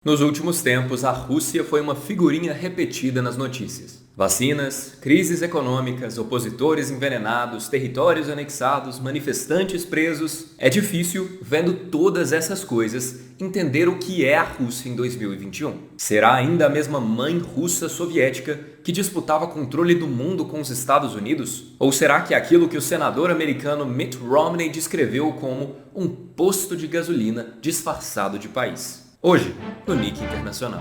Nos últimos tempos, a Rússia foi uma figurinha repetida nas notícias. Vacinas, crises econômicas, opositores envenenados, territórios anexados, manifestantes presos. É difícil, vendo todas essas coisas, entender o que é a Rússia em 2021. Será ainda a mesma mãe russa soviética que disputava controle do mundo com os Estados Unidos? Ou será que é aquilo que o senador americano Mitt Romney descreveu como um posto de gasolina disfarçado de país? Hoje, no Nick Internacional.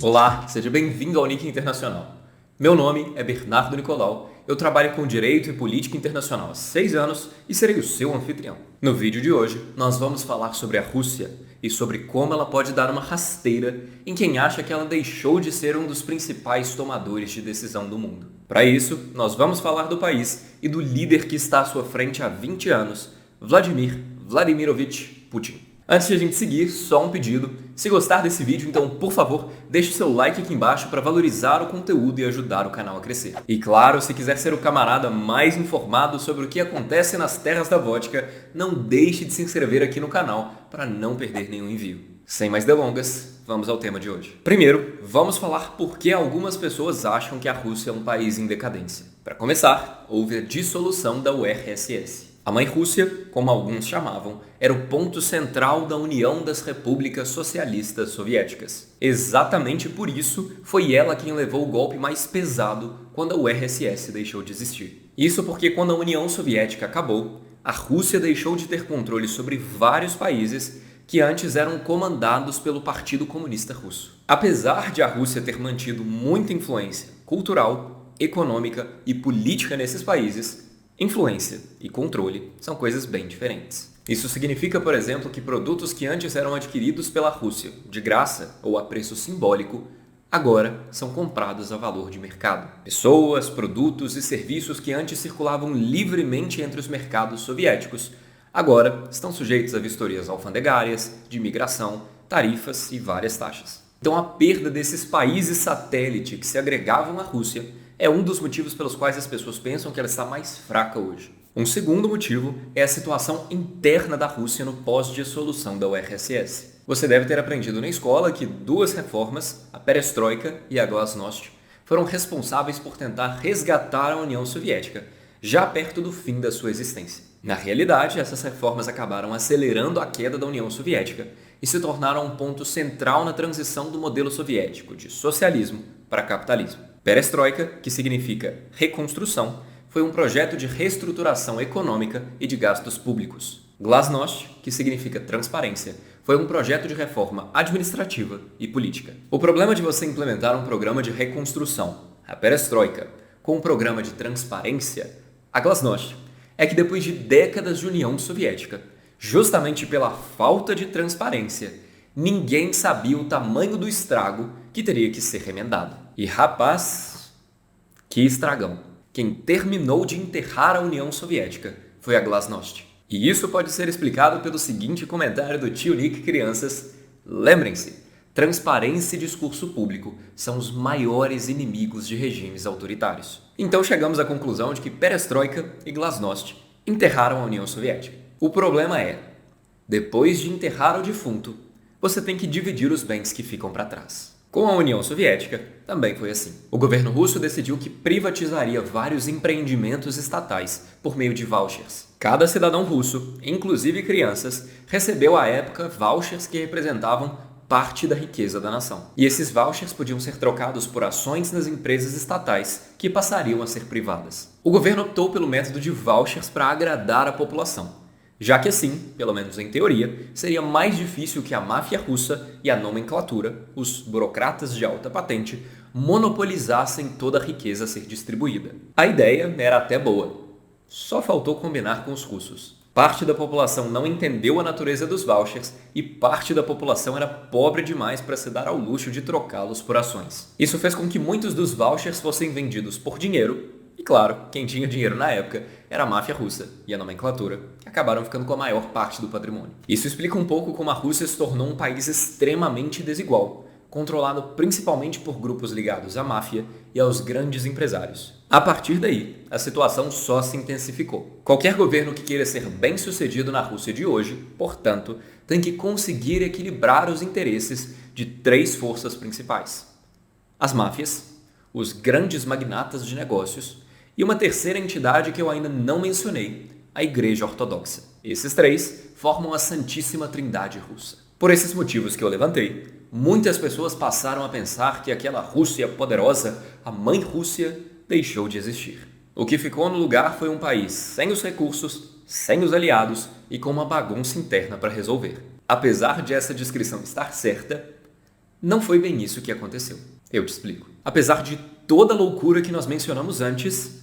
Olá, seja bem-vindo ao Nick Internacional. Meu nome é Bernardo Nicolau, eu trabalho com Direito e Política Internacional há 6 anos e serei o seu anfitrião. No vídeo de hoje, nós vamos falar sobre a Rússia e sobre como ela pode dar uma rasteira em quem acha que ela deixou de ser um dos principais tomadores de decisão do mundo. Para isso, nós vamos falar do país e do líder que está à sua frente há 20 anos, Vladimir Vladimirovich Putin. Antes de a gente seguir, só um pedido. Se gostar desse vídeo, então, por favor, deixe seu like aqui embaixo para valorizar o conteúdo e ajudar o canal a crescer. E claro, se quiser ser o camarada mais informado sobre o que acontece nas terras da vodka, não deixe de se inscrever aqui no canal para não perder nenhum envio. Sem mais delongas, vamos ao tema de hoje. Primeiro, vamos falar por que algumas pessoas acham que a Rússia é um país em decadência. Para começar, houve a dissolução da URSS. A Mãe Rússia, como alguns chamavam, era o ponto central da União das Repúblicas Socialistas Soviéticas. Exatamente por isso, foi ela quem levou o golpe mais pesado quando a URSS deixou de existir. Isso porque quando a União Soviética acabou, a Rússia deixou de ter controle sobre vários países que antes eram comandados pelo Partido Comunista Russo. Apesar de a Rússia ter mantido muita influência cultural, econômica e política nesses países, influência e controle são coisas bem diferentes. Isso significa, por exemplo, que produtos que antes eram adquiridos pela Rússia de graça ou a preço simbólico, agora são comprados a valor de mercado. Pessoas, produtos e serviços que antes circulavam livremente entre os mercados soviéticos, agora estão sujeitos a vistorias alfandegárias, de imigração, tarifas e várias taxas. Então a perda desses países satélite que se agregavam à Rússia é um dos motivos pelos quais as pessoas pensam que ela está mais fraca hoje. Um segundo motivo é a situação interna da Rússia no pós-dissolução da URSS. Você deve ter aprendido na escola que 2 reformas, a Perestroika e a Glasnost, foram responsáveis por tentar resgatar a União Soviética, já perto do fim da sua existência. Na realidade, essas reformas acabaram acelerando a queda da União Soviética e se tornaram um ponto central na transição do modelo soviético de socialismo para capitalismo. Perestroika, que significa reconstrução, foi um projeto de reestruturação econômica e de gastos públicos. Glasnost, que significa transparência, foi um projeto de reforma administrativa e política. O problema de você implementar um programa de reconstrução, a Perestroika, com um programa de transparência, a Glasnost, é que depois de décadas de União Soviética, justamente pela falta de transparência, ninguém sabia o tamanho do estrago que teria que ser remendado. E rapaz, que estragão! Quem terminou de enterrar a União Soviética foi a Glasnost. E isso pode ser explicado pelo seguinte comentário do tio Nick Crianças. Lembrem-se, transparência e discurso público são os maiores inimigos de regimes autoritários. Então chegamos à conclusão de que Perestroika e Glasnost enterraram a União Soviética. O problema é, depois de enterrar o defunto, você tem que dividir os bens que ficam para trás. Com a União Soviética, também foi assim. O governo russo decidiu que privatizaria vários empreendimentos estatais por meio de vouchers. Cada cidadão russo, inclusive crianças, recebeu à época vouchers que representavam parte da riqueza da nação. E esses vouchers podiam ser trocados por ações nas empresas estatais que passariam a ser privadas. O governo optou pelo método de vouchers para agradar a população, já que assim, pelo menos em teoria, seria mais difícil que a máfia russa e a nomenclatura, os burocratas de alta patente, monopolizassem toda a riqueza a ser distribuída. A ideia era até boa, só faltou combinar com os russos. Parte da população não entendeu a natureza dos vouchers e parte da população era pobre demais para se dar ao luxo de trocá-los por ações. Isso fez com que muitos dos vouchers fossem vendidos por dinheiro. E claro, quem tinha dinheiro na época era a máfia russa e a nomenclatura, que acabaram ficando com a maior parte do patrimônio. Isso explica um pouco como a Rússia se tornou um país extremamente desigual, controlado principalmente por grupos ligados à máfia e aos grandes empresários. A partir daí, a situação só se intensificou. Qualquer governo que queira ser bem-sucedido na Rússia de hoje, portanto, tem que conseguir equilibrar os interesses de três forças principais: as máfias, os grandes magnatas de negócios e uma terceira entidade que eu ainda não mencionei, a Igreja Ortodoxa. Esses três formam a Santíssima Trindade russa. Por esses motivos que eu levantei, muitas pessoas passaram a pensar que aquela Rússia poderosa, a Mãe Rússia, deixou de existir. O que ficou no lugar foi um país sem os recursos, sem os aliados e com uma bagunça interna para resolver. Apesar de essa descrição estar certa, não foi bem isso que aconteceu. Eu te explico. Apesar de toda a loucura que nós mencionamos antes,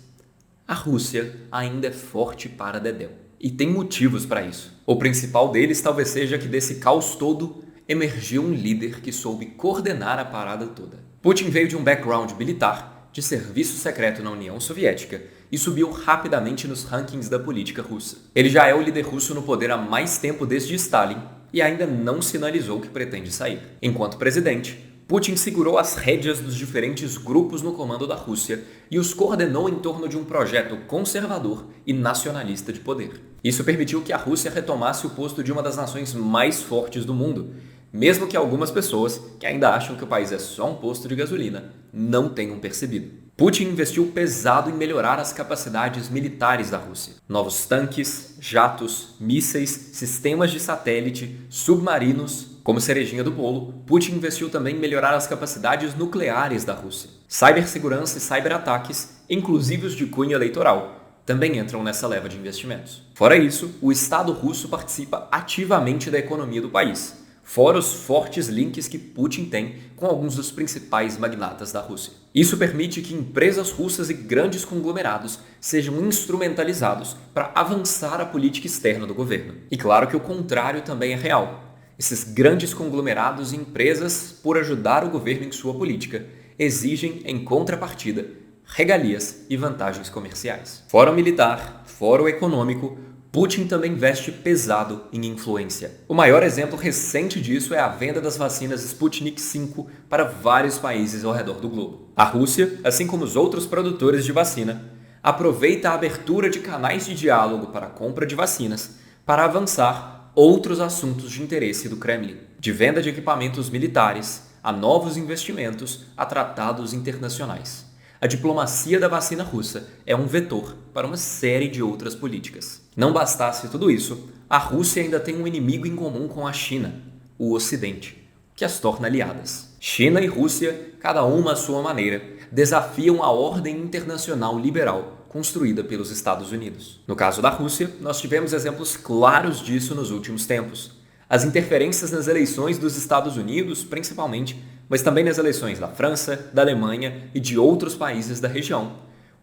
a Rússia ainda é forte para dedéu. E tem motivos para isso. O principal deles talvez seja que desse caos todo emergiu um líder que soube coordenar a parada toda. Putin veio de um background militar, de serviço secreto na União Soviética e subiu rapidamente nos rankings da política russa. Ele já é o líder russo no poder há mais tempo desde Stalin e ainda não sinalizou que pretende sair. Enquanto presidente, Putin segurou as rédeas dos diferentes grupos no comando da Rússia e os coordenou em torno de um projeto conservador e nacionalista de poder. Isso permitiu que a Rússia retomasse o posto de uma das nações mais fortes do mundo, mesmo que algumas pessoas, que ainda acham que o país é só um posto de gasolina, não tenham percebido. Putin investiu pesado em melhorar as capacidades militares da Rússia. Novos tanques, jatos, mísseis, sistemas de satélite, submarinos. Como cerejinha do bolo, Putin investiu também em melhorar as capacidades nucleares da Rússia. Cibersegurança e cyberataques, inclusive os de cunho eleitoral, também entram nessa leva de investimentos. Fora isso, o Estado russo participa ativamente da economia do país, fora os fortes links que Putin tem com alguns dos principais magnatas da Rússia. Isso permite que empresas russas e grandes conglomerados sejam instrumentalizados para avançar a política externa do governo. E claro que o contrário também é real. Esses grandes conglomerados e empresas, por ajudar o governo em sua política, exigem, em contrapartida, regalias e vantagens comerciais. Fora o militar, fora o econômico, Putin também investe pesado em influência. O maior exemplo recente disso é a venda das vacinas Sputnik V para vários países ao redor do globo. A Rússia, assim como os outros produtores de vacina, aproveita a abertura de canais de diálogo para a compra de vacinas para avançar outros assuntos de interesse do Kremlin, de venda de equipamentos militares, a novos investimentos, a tratados internacionais. A diplomacia da vacina russa é um vetor para uma série de outras políticas. Não bastasse tudo isso, a Rússia ainda tem um inimigo em comum com a China, o Ocidente, que as torna aliadas. China e Rússia, cada uma à sua maneira, desafiam a ordem internacional liberal construída pelos Estados Unidos. No caso da Rússia, nós tivemos exemplos claros disso nos últimos tempos. As interferências nas eleições dos Estados Unidos, principalmente, mas também nas eleições da França, da Alemanha e de outros países da região.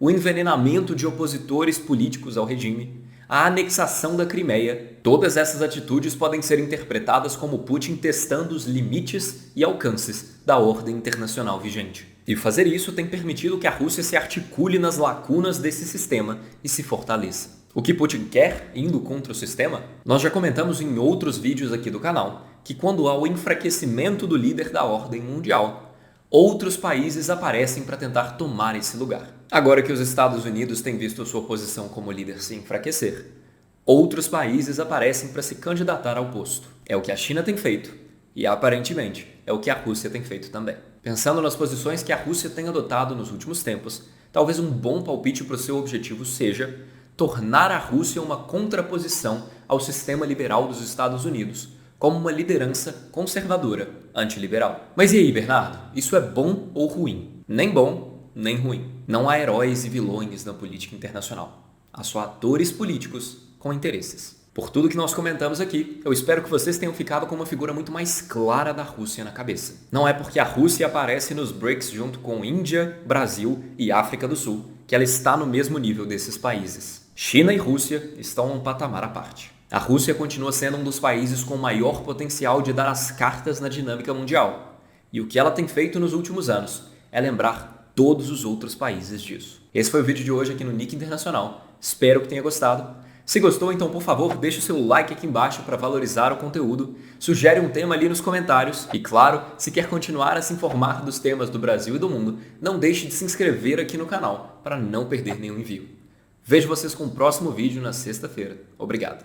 O envenenamento de opositores políticos ao regime, a anexação da Crimeia, todas essas atitudes podem ser interpretadas como Putin testando os limites e alcances da ordem internacional vigente. E fazer isso tem permitido que a Rússia se articule nas lacunas desse sistema e se fortaleça. O que Putin quer, indo contra o sistema? Nós já comentamos em outros vídeos aqui do canal que quando há o enfraquecimento do líder da ordem mundial, outros países aparecem para tentar tomar esse lugar. Agora que os Estados Unidos têm visto sua posição como líder se enfraquecer, outros países aparecem para se candidatar ao posto. É o que a China tem feito e, aparentemente, é o que a Rússia tem feito também. Pensando nas posições que a Rússia tem adotado nos últimos tempos, talvez um bom palpite para o seu objetivo seja tornar a Rússia uma contraposição ao sistema liberal dos Estados Unidos, como uma liderança conservadora, antiliberal. Mas e aí, Bernardo? Isso é bom ou ruim? Nem bom, nem ruim. Não há heróis e vilões na política internacional. Há só atores políticos com interesses. Por tudo que nós comentamos aqui, eu espero que vocês tenham ficado com uma figura muito mais clara da Rússia na cabeça. Não é porque a Rússia aparece nos BRICS junto com Índia, Brasil e África do Sul que ela está no mesmo nível desses países. China e Rússia estão num patamar à parte. A Rússia continua sendo um dos países com maior potencial de dar as cartas na dinâmica mundial. E o que ela tem feito nos últimos anos é lembrar todos os outros países disso. Esse foi o vídeo de hoje aqui no Nick Internacional. Espero que tenha gostado. Se gostou, então por favor deixe o seu like aqui embaixo para valorizar o conteúdo, sugere um tema ali nos comentários e claro, se quer continuar a se informar dos temas do Brasil e do mundo, não deixe de se inscrever aqui no canal para não perder nenhum envio. Vejo vocês com o próximo vídeo na sexta-feira. Obrigado!